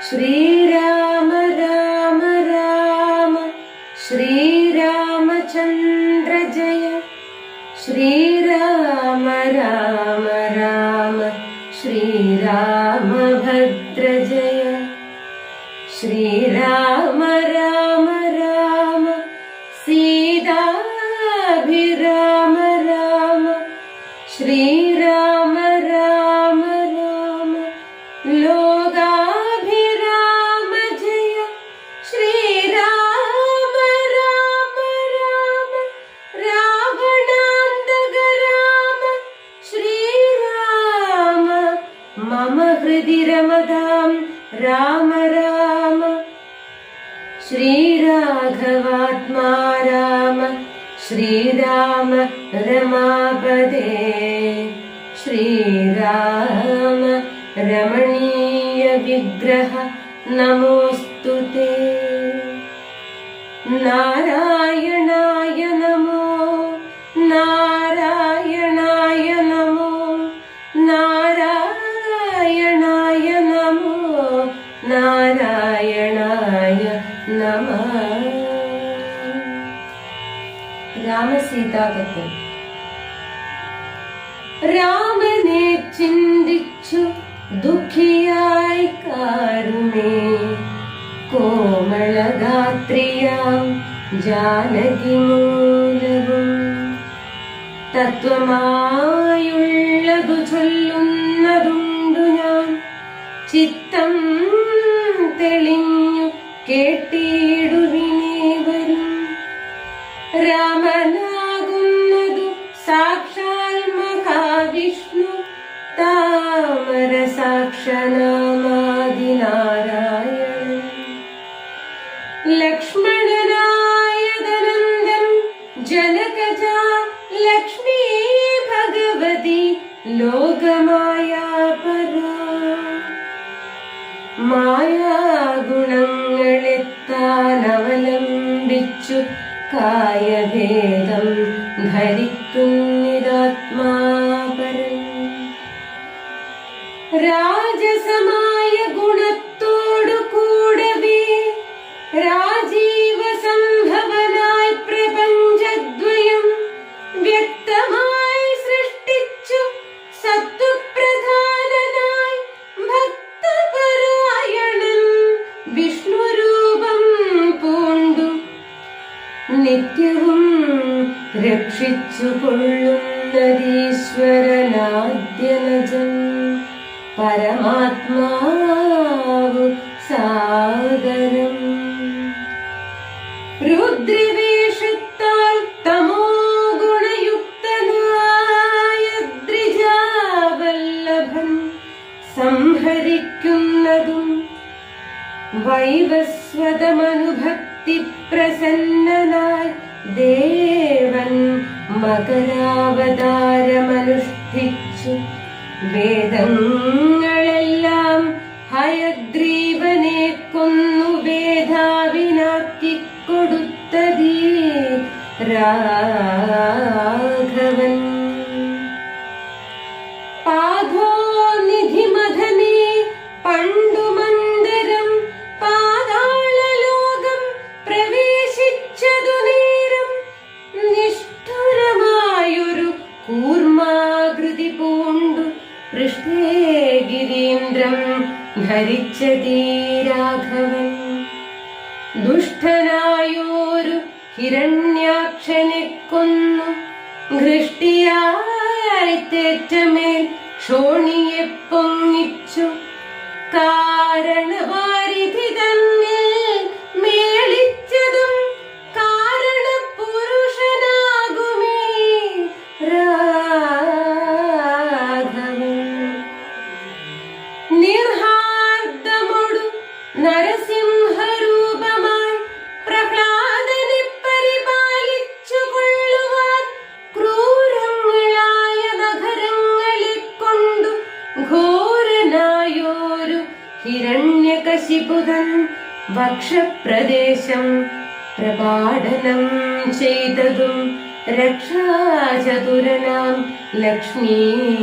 ശ്രീരാമ രാമ രാമ ശ്രീരാമചന്ദ്ര ജയ. ശ്രീരാമ രാമ രാമ ശ്രീരാമഭദ്ര ജയ. ശ്രീരാമ രാമ രാമ സീതാഭിരാമ രാമ. ശ്രീരാമ രാമ രാമ ലോകാഭിരാമ ജയ. ശ്രീരാമ രാമ രാമ രാവണാന്തക രാമ. ശ്രീരാമ മമ ഹൃദി രമതാം രാമ രാമ. ശ്രീരാഘവാത്മാ രാമ. ശ്രീരാമ രമാപദേ. ശ്രീരാമ രമണീയ വിഗ്രഹ നമോസ്തുതേ. നാരായണായ നമോ നാരായണായ നമോ നാരായണായ നമോ നാരായണായ നമഃ. രാമസീതാകഥ. രാമനെ ചിന്തിച്ചു ദുഃഖിയായി കാരുമേ കോമളഗാത്രിയാം ജാനകി മൂലവും. തത്വമായുള്ളതു ചൊല്ലുന്നതുണ്ടു ഞാൻ, ചിത്തം തെളിഞ്ഞു കേട്ടിടുവിനേവരും. രാമനാകുന്നതു സാക്ഷാൽ മഹാവിഷ്ണു, താമര സാക്ഷനാമാദിനാരായണൻ. ലക്ഷ്മണനായതനന്ദൻ ജനകജ ലക്ഷ്മീ ഭഗവതി ലോകമായാ പരാ. മായാഗുണങ്ങളെത്താനവലംബിച്ചു കായഭേദം ധരിക്കുന്നിതാത്മാപരൻ. രാജസമായ ഗുണത്തോടു കൂടവേ രാജീവ സംഭവനായി പ്രപഞ്ചദ്വയം വ്യക്തമായി സൃഷ്ടിച്ചു സത്വപ്രധാനനായി ഭക്തപരായണൻ വിഷ്ണുരൂപം പൂണ്ടു നിത്യവും രക്ഷിച്ചു കൊള്ളുന്നതീശ്വരനാദ്യനജൻ പരമാത്മാവു സാദരം. രുദ്രവേഷത്താൽ തമോ ഗുണയുക്തനായ ദ്രിജാവല്ലഭൻ സംഹരിക്കുന്നതും വൈവസ്വതമനുഭക്തി പ്രസന്നനായി ദേവൻ മകരാവതാരമനുഷ്ഠിച്ചു വേദങ്ങളെല്ലാം ഹയഗ്രീവനെ കൊന്നു വേദാവിനാക്കിക്കൊടുത്തതീ രാഘവൻ. പാദോനിധിമഥനെ പണ്ടു മന്ദരം പാതാളലോകം പ്രവേശിച്ചതു നേരം നിഷ്ഠുരമായൊരു കൂർമാകൃതി പൂണ്ടു പൃഷ്ഠേ ഗിരീന്ദ്രം ധരിച്ചതീ രാഘവൻ. ദുഷ്ടനായോരു ഹിരണ്യാക്ഷനെ കൊന്നു ഘൃഷ്ടിയായി തേറ്റമേൽ ക്ഷോണിയെ പൊങ്ങിച്ചു കാരണവാരിധി തന്നിൽ മേളിച്ചതും കാരണപുരുഷനാകുമേ രാഘവൻ. നിർഹാർദ്ദമൊടു നരസിംഹരൂപമായി പ്രഹ്ലാദനെ പരിപാലിച്ചു കൊള്ളുവാൻ ക്രൂരങ്ങളായ നഗരങ്ങളെ കൊണ്ടു ഘോരനായോരു ഹിരണ്യകശിപുതൻ വക്ഷപ്രദേശം പ്രപാടനം ചെയ്തതും രക്ഷാചതുരനാം ലക്ഷ്മീവരനിവൻ.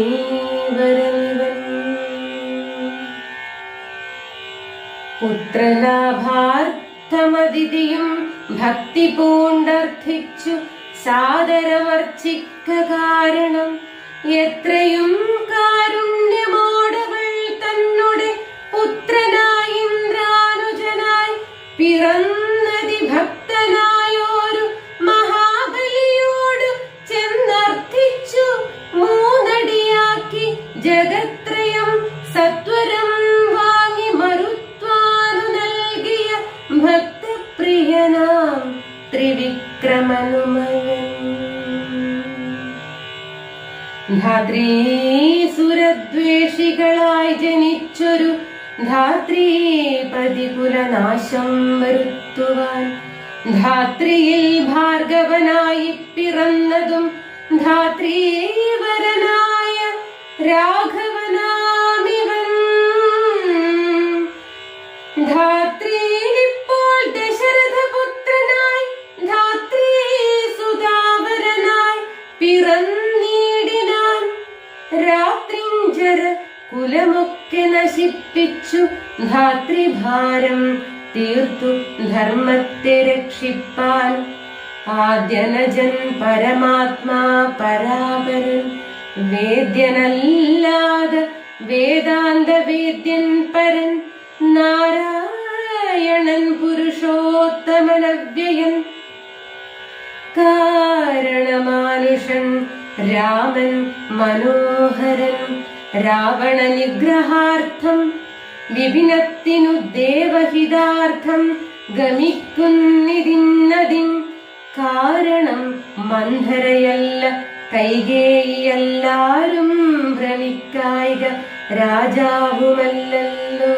പുത്രലാഭാർത്ഥമതിഥിയും ഭക്തി പൂണ്ടർത്ഥിച്ചു സാദരമർച്ചിക്ക കാരണം എത്രയും കാരുണ്യമോടവൾ തന്നുടെ പുത്രനായി ഇന്ദ്രാനുജനായി പിറന്നതി ഭക്തനായോരു മഹാബലിയോട് ചെന്നർത്ഥിച്ചു മൂന്നടിയാക്കി ജഗത്രയം സത്വരം വാങ്ങി മരുത്വാനു നൽകിയ ഭക്തപ്രിയനാം ത്രിവിക്രമനുമയൻ. ധാത്രീസുരദ്വേഷികളായി ജനിച്ചൊരു ധാത്രീപതികുലനാശം വരുത്തുവാൻ ധാത്രിയിൽ ഭാർഗവനായി പിറന്നതും ധാത്രീവരനായ രാഘവനാമിവൻ. ധാത്രിയിപ്പോൾ ദശരഥപുത്രനായി ധാത്രീസുതാവരനായി പിറന്നീടിനാൻ. രാത്രിഞ്ചര കുലമൊക്കെ നശിപ്പിച്ചു ധാത്രിഭാരം തീർത്തു ധർമ്മത്തെ രക്ഷിപ്പാൻ. ആദ്യനജൻ പരമാത്മാ പരാപരൻ വേദ്യനല്ലാതെ വേദാന്ത വേദ്യൻ പരൻ നാരായണൻ പുരുഷോത്തമനവ്യയൻ. കാരണമാനുഷൻ രാമൻ മനോഹരൻ രാവണ നിഗ്രഹാർത്ഥം വിപിനത്തിനു ദേവഹിതാർത്ഥം ഗമിക്കുന്നിതിന്നതിൻ. കാരണം മന്ധരയല്ല കൈകേയിയെല്ലാരും ഭ്രമിക്കായിക രാജാവുമല്ലല്ലോ.